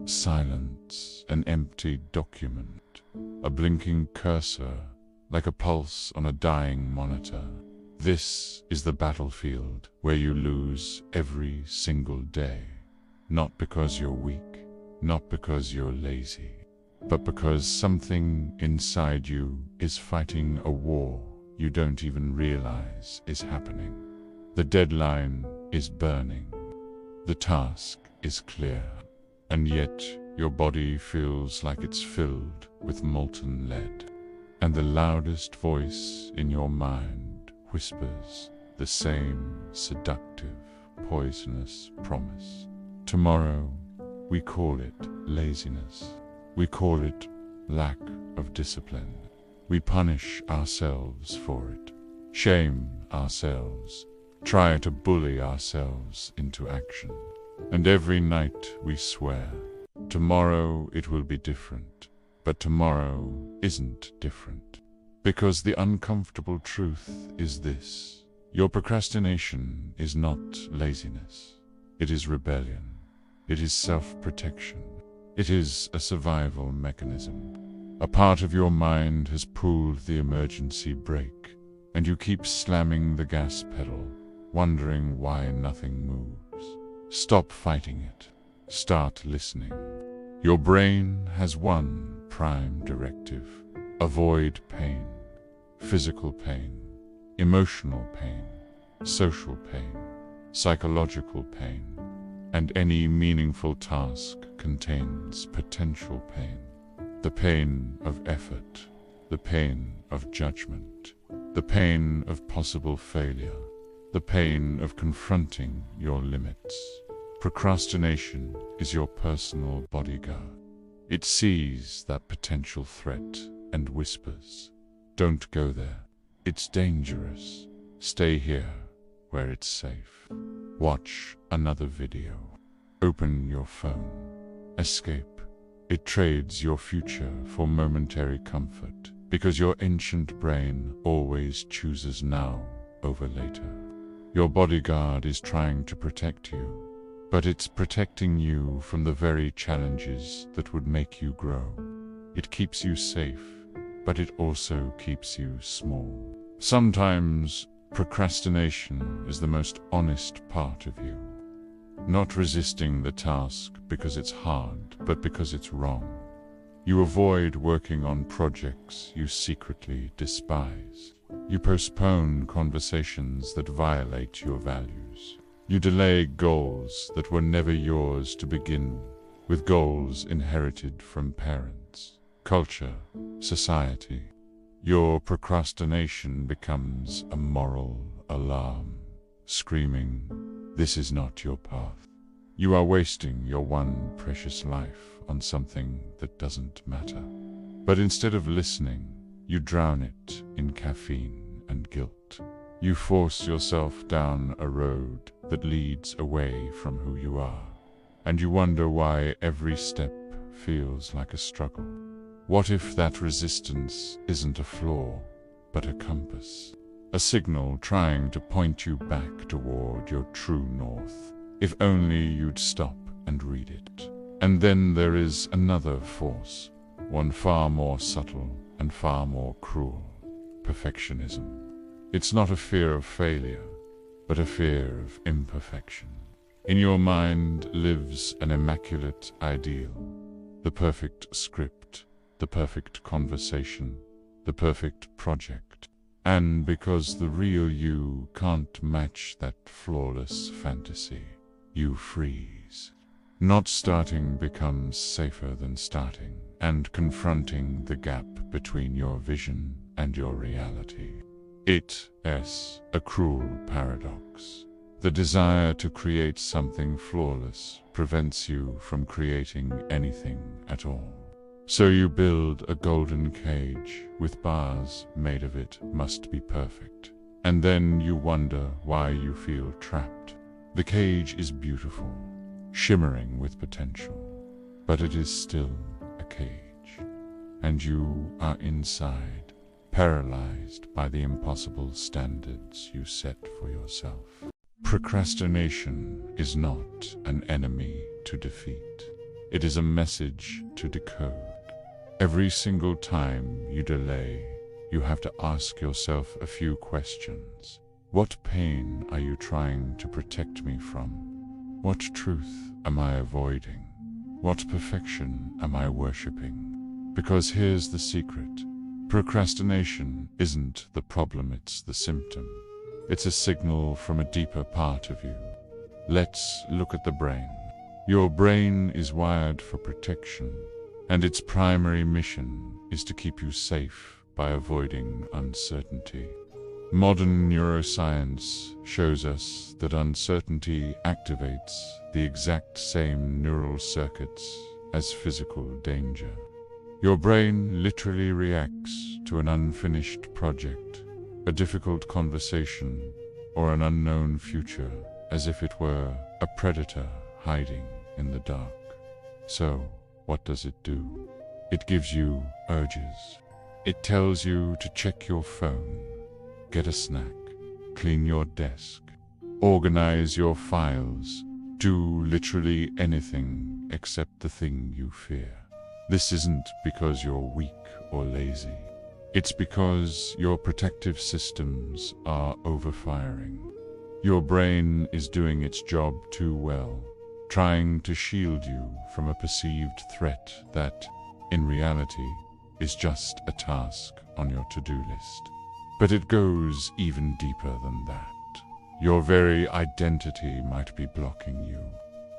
Silence, an empty document, a blinking cursor, like a pulse on a dying monitor. This is the battlefield where you lose every single day. Not because you're weak, not because you're lazy, but because something inside you is fighting a war you don't even realize is happening. The deadline is burning. The task is clear. And yet your body feels like it's filled with molten lead. And the loudest voice in your mind whispers the same seductive, poisonous promise. Tomorrow, we call it laziness. We call it lack of discipline. We punish ourselves for it, shame ourselves, try to bully ourselves into action. And every night we swear, tomorrow it will be different. But tomorrow isn't different. Because the uncomfortable truth is this: your procrastination is not laziness. It is rebellion. It is self-protection. It is a survival mechanism. A part of your mind has pulled the emergency brake, and you keep slamming the gas pedal, wondering why nothing moves. Stop fighting it. Start listening. Your brain has one prime directive: avoid pain. Physical pain, emotional pain, social pain, psychological pain, and any meaningful task contains potential pain. The pain of effort, the pain of judgment, the pain of possible failure, the pain of confronting your limits. Procrastination is your personal bodyguard. It sees that potential threat and whispers, "Don't go there. It's dangerous. Stay here, where it's safe. Watch another video. Open your phone. Escape." It trades your future for momentary comfort, because your ancient brain always chooses now over later. Your bodyguard is trying to protect you, but it's protecting you from the very challenges that would make you grow. It keeps you safe, but it also keeps you small. Sometimes procrastination is the most honest part of you. Not resisting the task because it's hard, but because it's wrong. You avoid working on projects you secretly despise. You postpone conversations that violate your values. You delay goals that were never yours to begin with, goals inherited from parents, culture, society. Your procrastination becomes a moral alarm, screaming, "This is not your path. You are wasting your one precious life on something that doesn't matter." But instead of listening, you drown it in caffeine and guilt. You force yourself down a road that leads away from who you are, and you wonder why every step feels like a struggle. What if that resistance isn't a flaw, but a compass? A signal trying to point you back toward your true north. If only you'd stop and read it. And then there is another force, one far more subtle and far more cruel: perfectionism. It's not a fear of failure, but a fear of imperfection. In your mind lives an immaculate ideal: the perfect script, the perfect conversation, the perfect project. And because the real you can't match that flawless fantasy, you freeze. Not starting becomes safer than starting, and confronting the gap between your vision and your reality. It is a cruel paradox. The desire to create something flawless prevents you from creating anything at all. So you build a golden cage with bars made of it must be perfect. And then you wonder why you feel trapped. The cage is beautiful, shimmering with potential, but it is still a cage. And you are inside, paralyzed by the impossible standards you set for yourself. Procrastination is not an enemy to defeat. It is a message to decode. Every single time you delay, you have to ask yourself a few questions. What pain are you trying to protect me from? What truth am I avoiding? What perfection am I worshipping? Because here's the secret. Procrastination isn't the problem, it's the symptom. It's a signal from a deeper part of you. Let's look at the brain. Your brain is wired for protection, and its primary mission is to keep you safe by avoiding uncertainty. Modern neuroscience shows us that uncertainty activates the exact same neural circuits as physical danger. Your brain literally reacts to an unfinished project, a difficult conversation, or an unknown future as if it were a predator hiding in the dark. So, what does it do? It gives you urges. It tells you to check your phone, get a snack, clean your desk, organize your files, do literally anything except the thing you fear. This isn't because you're weak or lazy. It's because your protective systems are overfiring. Your brain is doing its job too well, trying to shield you from a perceived threat that, in reality, is just a task on your to-do list. But it goes even deeper than that. Your very identity might be blocking you.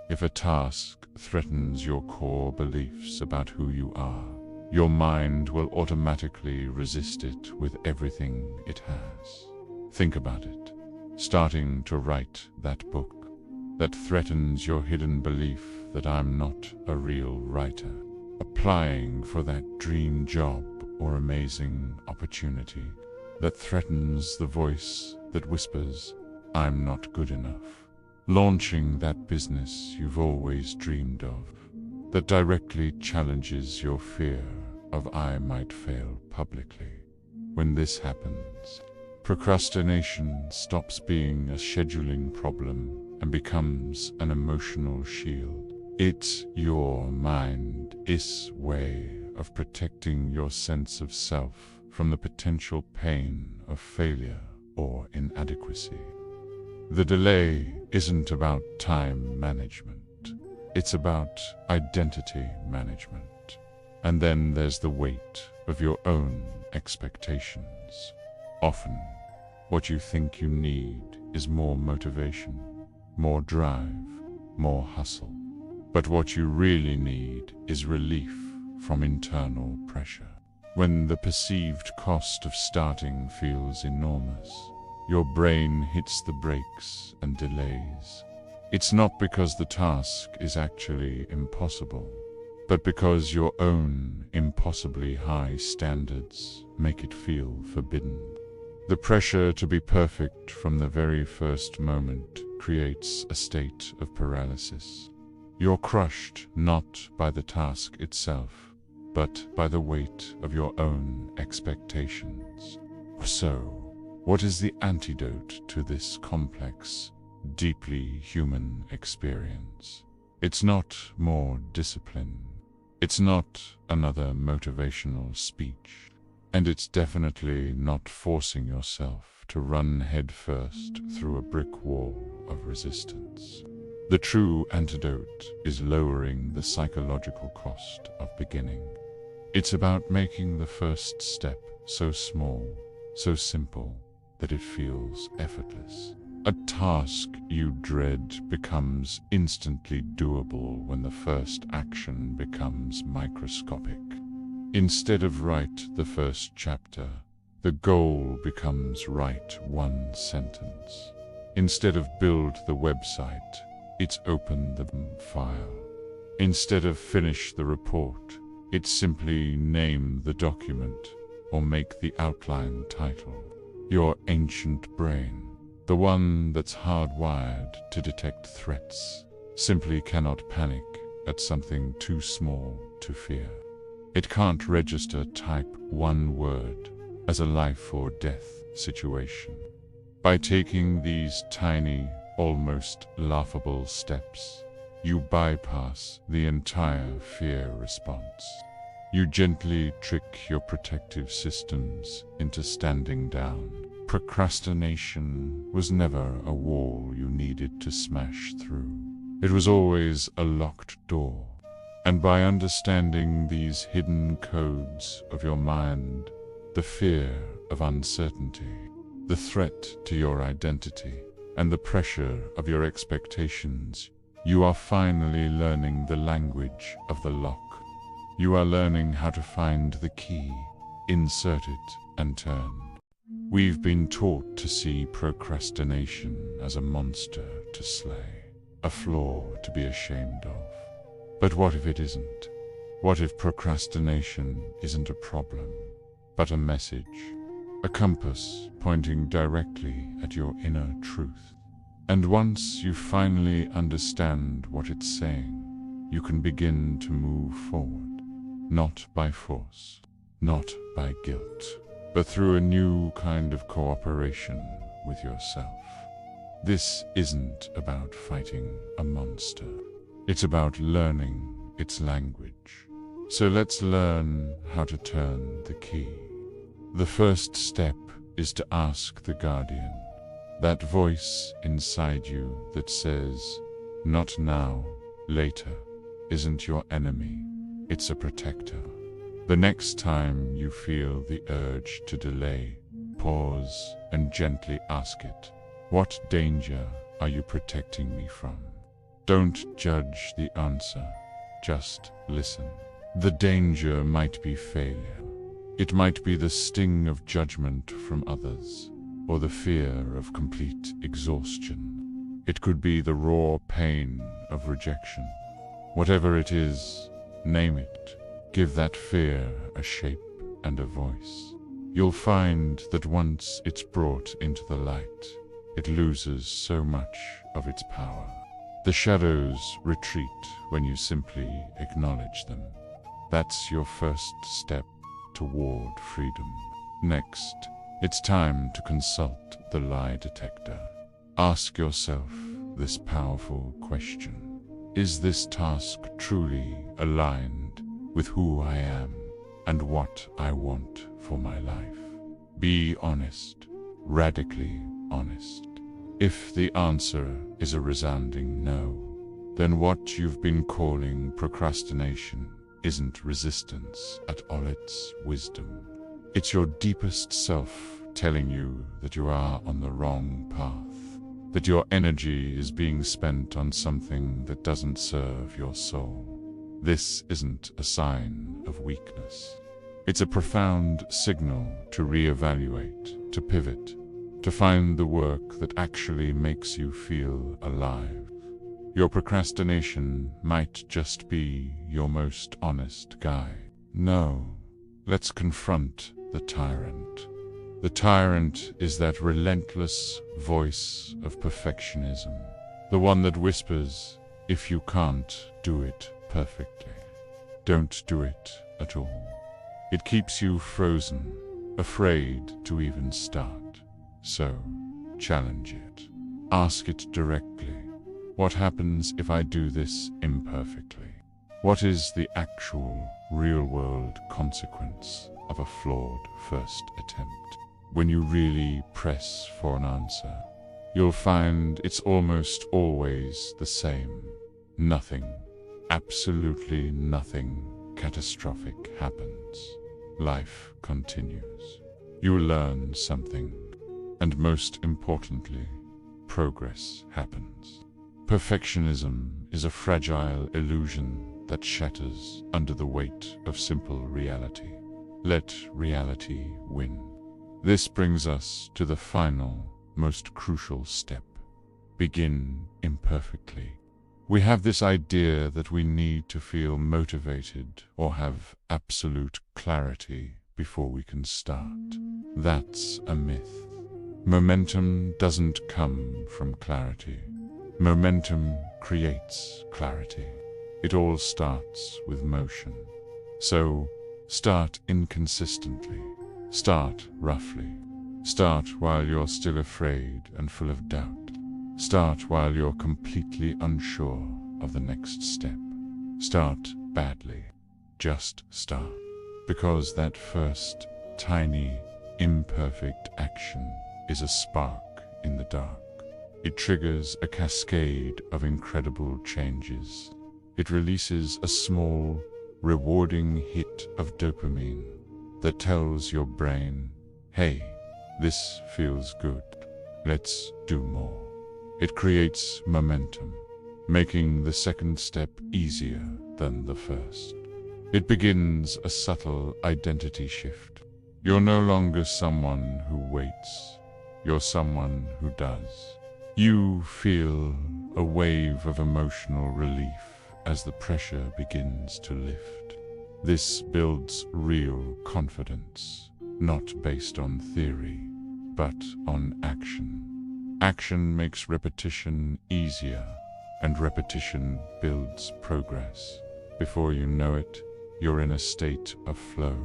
If a task threatens your core beliefs about who you are, your mind will automatically resist it with everything it has. Think about it. Starting to write that book that threatens your hidden belief that I'm not a real writer. Applying for that dream job or amazing opportunity that threatens the voice that whispers, I'm not good enough. Launching that business you've always dreamed of that directly challenges your fear of I might fail publicly. When this happens, procrastination stops being a scheduling problem and becomes an emotional shield. It's your mind's way of protecting your sense of self from the potential pain of failure or inadequacy. The delay isn't about time management. It's about identity management. And then there's the weight of your own expectations. Often, what you think you need is more motivation, more drive, more hustle. But what you really need is relief from internal pressure. When the perceived cost of starting feels enormous, your brain hits the brakes and delays. It's not because the task is actually impossible, but because your own impossibly high standards make it feel forbidden. The pressure to be perfect from the very first moment creates a state of paralysis. You're crushed not by the task itself, but by the weight of your own expectations. So, what is the antidote to this complex, deeply human experience? It's not more discipline. It's not another motivational speech. And it's definitely not forcing yourself to run headfirst through a brick wall of resistance. The true antidote is lowering the psychological cost of beginning. It's about making the first step so small, so simple, that it feels effortless. A task you dread becomes instantly doable when the first action becomes microscopic. Instead of write the first chapter, the goal becomes write one sentence. Instead of build the website, it's open the file. Instead of finish the report, it's simply name the document or make the outline title. Your ancient brain, the one that's hardwired to detect threats, simply cannot panic at something too small to fear. It can't register type one word as a life or death situation. By taking these tiny, almost laughable steps, you bypass the entire fear response. You gently trick your protective systems into standing down. Procrastination was never a wall you needed to smash through. It was always a locked door. And by understanding these hidden codes of your mind, the fear of uncertainty, the threat to your identity, and the pressure of your expectations, you are finally learning the language of the lock. You are learning how to find the key, insert it, and turn. We've been taught to see procrastination as a monster to slay, a flaw to be ashamed of. But what if it isn't? What if procrastination isn't a problem, but a message, a compass pointing directly at your inner truth? And once you finally understand what it's saying, you can begin to move forward. Not by force, not by guilt, but through a new kind of cooperation with yourself. This isn't about fighting a monster. It's about learning its language. So let's learn how to turn the key. The first step is to ask the guardian, that voice inside you that says, "Not now, later," isn't your enemy. It's a protector. The next time you feel the urge to delay, pause and gently ask it, "What danger are you protecting me from?" Don't judge the answer, just listen. The danger might be failure. It might be the sting of judgment from others, or the fear of complete exhaustion. It could be the raw pain of rejection. Whatever it is, name it. Give that fear a shape and a voice. You'll find that once it's brought into the light, it loses so much of its power. The shadows retreat when you simply acknowledge them. That's your first step toward freedom. Next, it's time to consult the lie detector. Ask yourself this powerful question. Is this task truly aligned with who I am and what I want for my life? Be honest, radically honest. If the answer is a resounding no, then what you've been calling procrastination isn't resistance at all, it's wisdom. It's your deepest self telling you that you are on the wrong path, that your energy is being spent on something that doesn't serve your soul. This isn't a sign of weakness. It's a profound signal to reevaluate, to pivot, to find the work that actually makes you feel alive. Your procrastination might just be your most honest guide. No, let's confront the tyrant. The tyrant is that relentless voice of perfectionism, the one that whispers, if you can't do it perfectly, don't do it at all. It keeps you frozen, afraid to even start. So, challenge it. Ask it directly. What happens if I do this imperfectly? What is the actual, real-world consequence of a flawed first attempt? When you really press for an answer, you'll find it's almost always the same. Nothing, absolutely nothing catastrophic happens. Life continues. You learn something. And most importantly, progress happens. Perfectionism is a fragile illusion that shatters under the weight of simple reality. Let reality win. This brings us to the final, most crucial step. Begin imperfectly. We have this idea that we need to feel motivated or have absolute clarity before we can start. That's a myth. Momentum doesn't come from clarity. Momentum creates clarity. It all starts with motion. So, start inconsistently. Start roughly. Start while you're still afraid and full of doubt. Start while you're completely unsure of the next step. Start badly. Just start. Because that first, tiny, imperfect action is a spark in the dark. It triggers a cascade of incredible changes. It releases a small, rewarding hit of dopamine that tells your brain, hey, this feels good. Let's do more. It creates momentum, making the second step easier than the first. It begins a subtle identity shift. You're no longer someone who waits. You're someone who does. You feel a wave of emotional relief as the pressure begins to lift. This builds real confidence, not based on theory, but on action. Action makes repetition easier, and repetition builds progress. Before you know it, you're in a state of flow,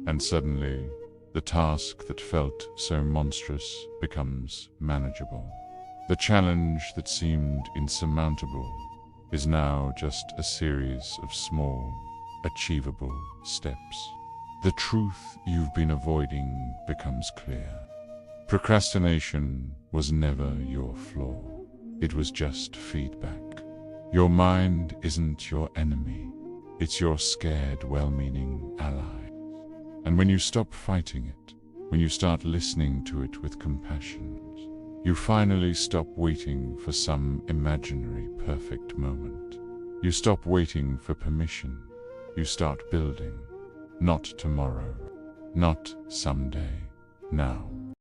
and suddenly, the task that felt so monstrous becomes manageable. The challenge that seemed insurmountable is now just a series of small, achievable steps. The truth you've been avoiding becomes clear. Procrastination was never your flaw. It was just feedback. Your mind isn't your enemy. It's your scared, well-meaning ally. And when you stop fighting it, when you start listening to it with compassion, you finally stop waiting for some imaginary perfect moment. You stop waiting for permission. You start building. Not tomorrow, not someday, now.